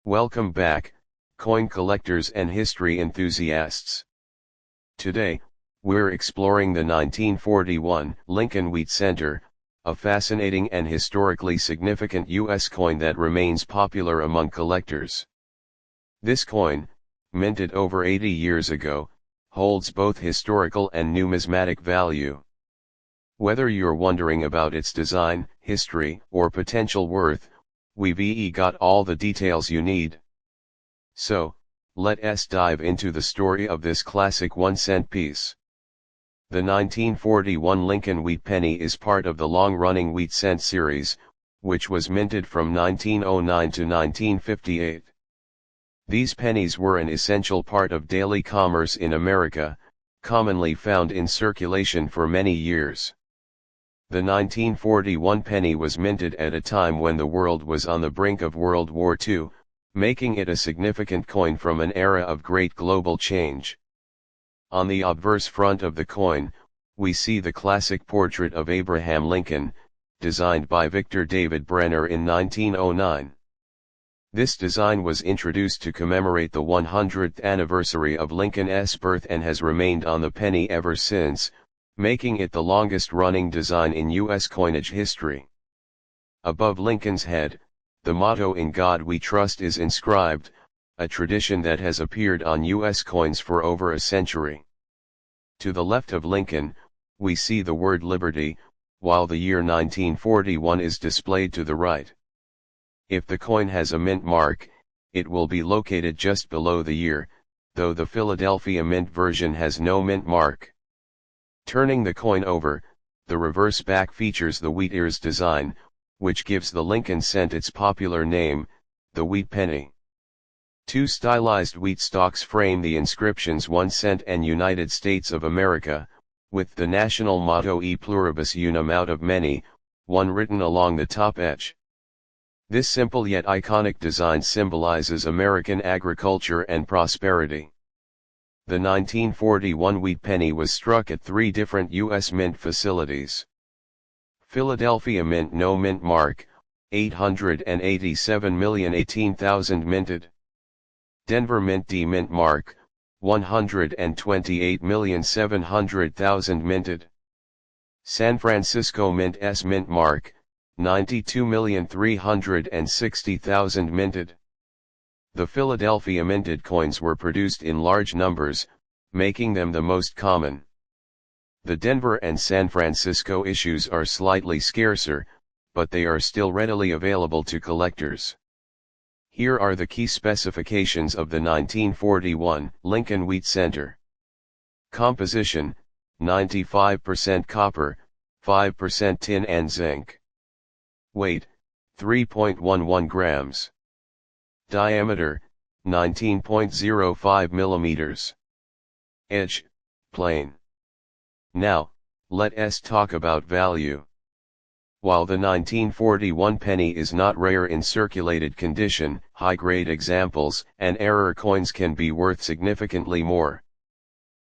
Welcome back, coin collectors and history enthusiasts. Today, we're exploring the 1941 Lincoln Wheat Center, a fascinating and historically significant U.S. coin that remains popular among collectors. This coin, minted over 80 years ago, holds both historical and numismatic value. Whether you're wondering about its design, history, or potential worth, we've got all the details you need. So, let's dive into the story of this classic 1-cent piece. The 1941 Lincoln Wheat Penny is part of the long-running Wheat Cent series, which was minted from 1909 to 1958. These pennies were an essential part of daily commerce in America, commonly found in circulation for many years. The 1941 penny was minted at a time when the world was on the brink of World War II, making it a significant coin from an era of great global change. On the obverse front of the coin, we see the classic portrait of Abraham Lincoln, designed by Victor David Brenner in 1909. This design was introduced to commemorate the 100th anniversary of Lincoln's birth and has remained on the penny ever since, making it the longest-running design in U.S. coinage history. Above Lincoln's head, the motto "In God We Trust" is inscribed, a tradition that has appeared on U.S. coins for over a century. To the left of Lincoln, we see the word liberty, while the year 1941 is displayed to the right. If the coin has a mint mark, it will be located just below the year, though the Philadelphia Mint version has no mint mark. Turning the coin over, the reverse back features the wheat ears design, which gives the Lincoln cent its popular name, the Wheat Penny. Two stylized wheat stalks frame the inscriptions 1 cent and United States of America, with the national motto E pluribus unum out of many, one written along the top edge. This simple yet iconic design symbolizes American agriculture and prosperity. The 1941 Wheat Penny was struck at 3 different U.S. mint facilities. Philadelphia Mint no mint mark, 887,018,000 minted. Denver Mint D mint mark, 128,700,000 minted. San Francisco Mint S mint mark, 92,360,000 minted. The Philadelphia minted coins were produced in large numbers, making them the most common. The Denver and San Francisco issues are slightly scarcer, but they are still readily available to collectors. Here are the key specifications of the 1941 Lincoln Wheat Center. Composition: 95% copper, 5% tin and zinc. Weight: 3.11 grams. Diameter: 19.05 millimeters. Edge: plain. Now, let us talk about value. While the 1941 penny is not rare in circulated condition, high-grade examples and error coins can be worth significantly more.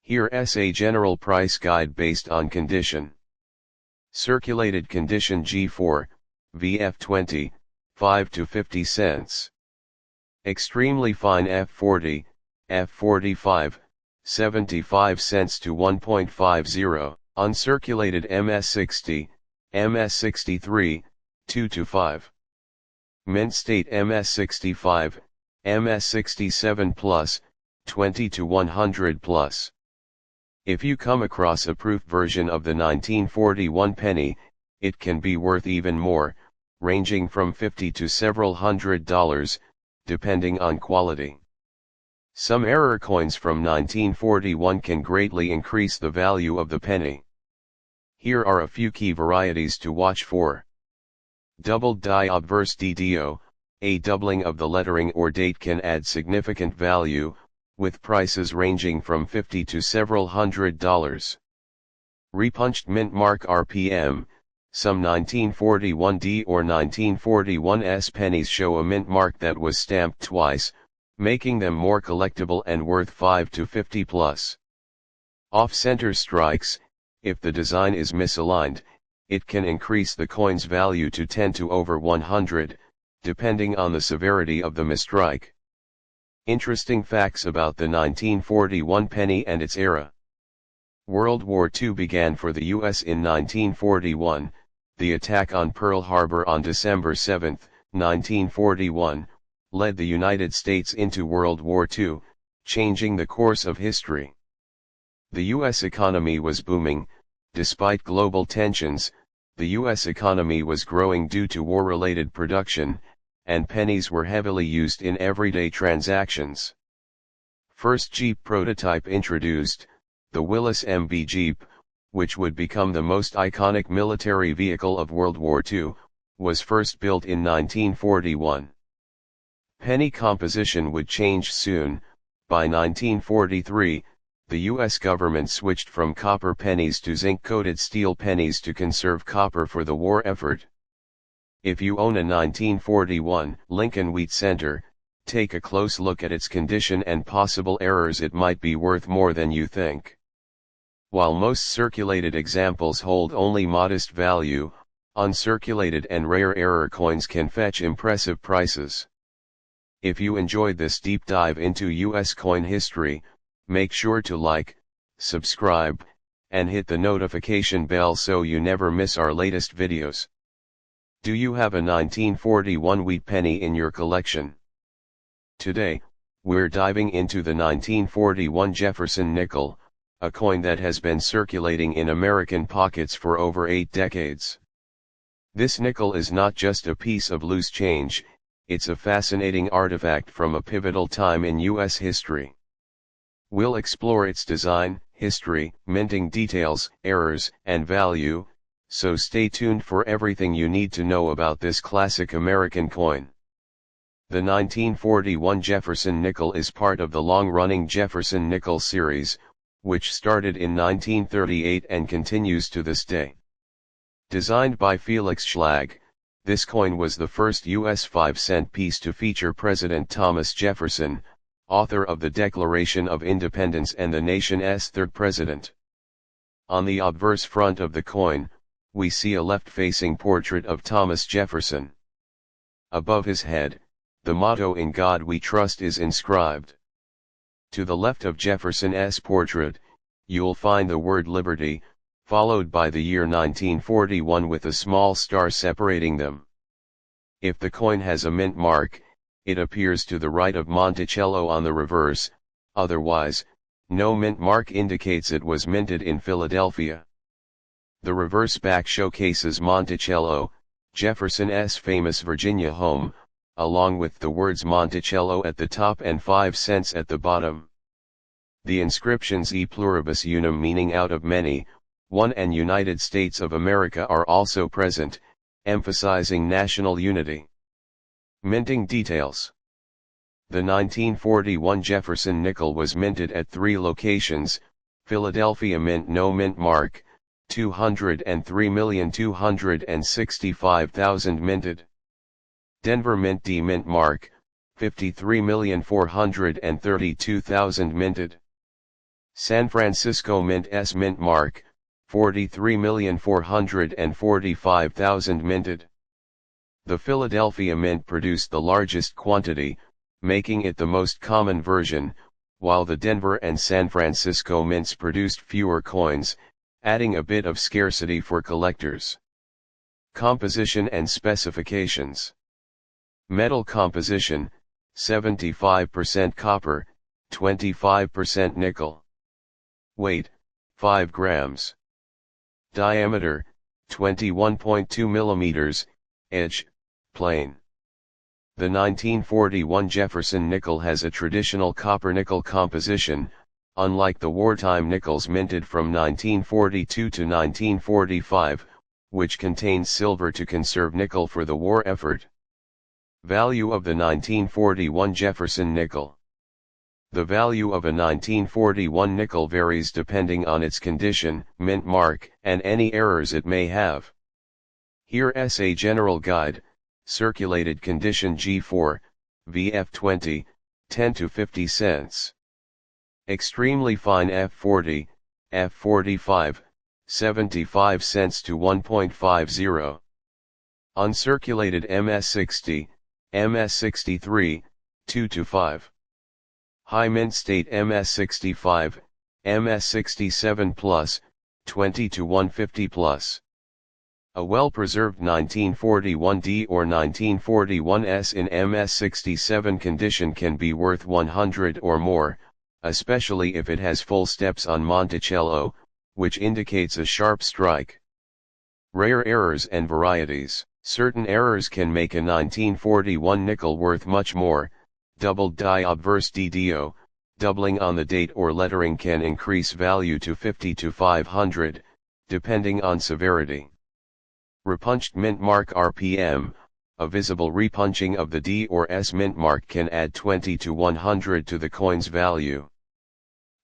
Here's a general price guide based on condition. Circulated condition G4, VF20, 5 to 50 cents. Extremely fine F40, F45, 75 cents to 1.50. Uncirculated MS60, MS63, 2 to 5. Mint state MS65, MS67 plus, 20 to 100 plus. If you come across a proof version of the 1941 penny, it can be worth even more, ranging from $50 to several $100, depending on quality. Some error coins from 1941 can greatly increase the value of the penny. Here are a few key varieties to watch for. Doubled die obverse DDO, a doubling of the lettering or date can add significant value, with prices ranging from $50 to several $100. Repunched mint mark RPM, some 1941D or 1941S pennies show a mint mark that was stamped twice, making them more collectible and worth 5 to 50 plus. Off-center strikes, if the design is misaligned, it can increase the coin's value to 10 to over 100, depending on the severity of the mistrike. Interesting facts about the 1941 penny and its era. World War II began for the U.S. in 1941, the attack on Pearl Harbor on December 7, 1941, led the United States into World War II, changing the course of history. The U.S. economy was booming. Despite global tensions, the U.S. economy was growing due to war-related production, and pennies were heavily used in everyday transactions. First Jeep prototype introduced, the Willis MB Jeep, which would become the most iconic military vehicle of World War II, was first built in 1941. Penny composition would change soon. By 1943, the U.S. government switched from copper pennies to zinc-coated steel pennies to conserve copper for the war effort. If you own a 1941 Lincoln Wheat Center, take a close look at its condition and possible errors. It might be worth more than you think. While most circulated examples hold only modest value, uncirculated and rare error coins can fetch impressive prices. If you enjoyed this deep dive into U.S. coin history, make sure to like, subscribe, and hit the notification bell so you never miss our latest videos. Do you have a 1941 wheat penny in your collection? Today, we're diving into the 1941 Jefferson nickel, a coin that has been circulating in American pockets for over 8 decades. This nickel is not just a piece of loose change, it's a fascinating artifact from a pivotal time in U.S. history. We'll explore its design, history, minting details, errors, and value, so stay tuned for everything you need to know about this classic American coin. The 1941 Jefferson nickel is part of the long-running Jefferson nickel series, which started in 1938 and continues to this day. Designed by Felix Schlag, this coin was the first U.S. 5-cent piece to feature President Thomas Jefferson, author of the Declaration of Independence and the nation's third president. On the obverse front of the coin, we see a left-facing portrait of Thomas Jefferson. Above his head, the motto "In God We Trust" is inscribed. To the left of Jefferson's portrait, you'll find the word liberty, followed by the year 1941 with a small star separating them. If the coin has a mint mark, it appears to the right of Monticello on the reverse, otherwise, no mint mark indicates it was minted in Philadelphia. The reverse back showcases Monticello, Jefferson's famous Virginia home, along with the words Monticello at the top and 5 cents at the bottom. The inscriptions E pluribus unum, meaning out of many, one, and United States of America are also present, emphasizing national unity. Minting details. The 1941 Jefferson nickel was minted at 3 locations: Philadelphia Mint no mint mark, 203,265,000 minted. Denver Mint D mint mark, 53,432,000 minted. San Francisco Mint S mint mark, 43,445,000 minted. The Philadelphia Mint produced the largest quantity, making it the most common version, while the Denver and San Francisco mints produced fewer coins, adding a bit of scarcity for collectors. Composition and specifications. Metal composition, 75% copper, 25% nickel. Weight, 5 grams. Diameter, 21.2 millimeters, edge, plain. The 1941 Jefferson nickel has a traditional copper-nickel composition, unlike the wartime nickels minted from 1942 to 1945, which contains silver to conserve nickel for the war effort. Value of the 1941 Jefferson nickel. The value of a 1941 nickel varies depending on its condition, mint mark, and any errors it may have. Here's a general guide: circulated condition G4, VF20, 10 to 50 cents. Extremely fine F40, F45, 75 cents to 1.50. Uncirculated MS60, MS63, 2 to 5. High mint state MS65, MS67 plus, 20 to 150 plus. A well-preserved 1941D or 1941S in MS67 condition can be worth 100 or more, especially if it has full steps on Monticello, which indicates a sharp strike. Rare errors and varieties. Certain errors can make a 1941 nickel worth much more. Doubled die obverse DDO, doubling on the date or lettering can increase value to 50 to 500, depending on severity. Repunched mint mark RPM, a visible repunching of the D or S mint mark can add 20 to 100 to the coin's value.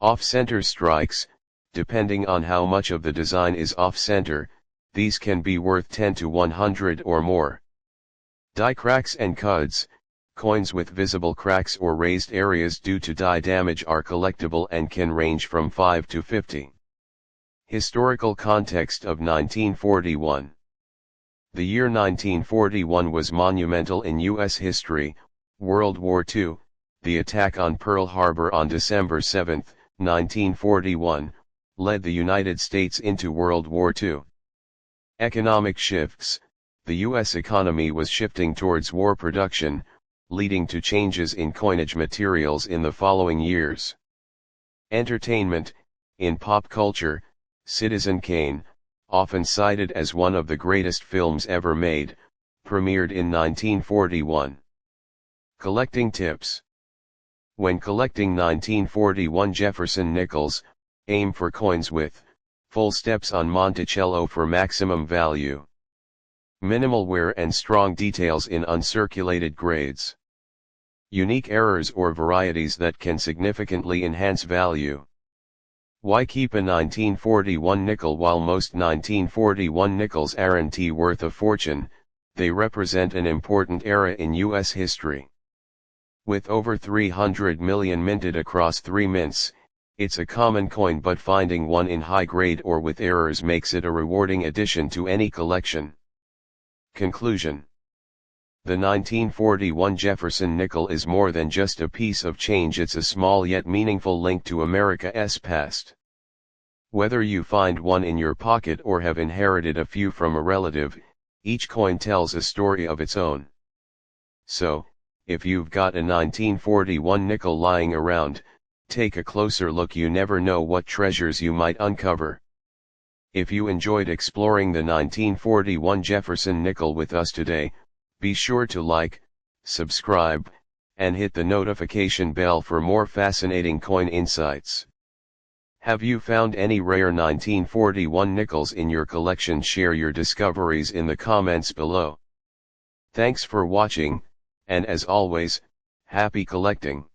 Off-center strikes, depending on how much of the design is off-center, these can be worth 10 to 100 or more. Die cracks and cuds, coins with visible cracks or raised areas due to die damage are collectible and can range from 5 to 50. Historical context of 1941. The year 1941 was monumental in U.S. history. World War II, the attack on Pearl Harbor on December 7, 1941, led the United States into World War II. Economic shifts. The U.S. economy was shifting towards war production, leading to changes in coinage materials in the following years. Entertainment. In pop culture, Citizen Kane, often cited as one of the greatest films ever made, premiered in 1941. Collecting tips. When collecting 1941 Jefferson nickels, aim for coins with full steps on Monticello for maximum value. Minimal wear and strong details in uncirculated grades. Unique errors or varieties that can significantly enhance value. Why keep a 1941 nickel? While most 1941 nickels aren't worth a fortune, they represent an important era in U.S. history. With over 300 million minted across 3 mints, it's a common coin, but finding one in high grade or with errors makes it a rewarding addition to any collection. Conclusion. The 1941 Jefferson nickel is more than just a piece of change, it's a small yet meaningful link to America's past. Whether you find one in your pocket or have inherited a few from a relative, each coin tells a story of its own. So, if you've got a 1941 nickel lying around, take a closer look. You never know what treasures you might uncover. If you enjoyed exploring the 1941 Jefferson nickel with us today, be sure to like, subscribe, and hit the notification bell for more fascinating coin insights. Have you found any rare 1941 nickels in your collection? Share your discoveries in the comments below. Thanks for watching, and as always, happy collecting.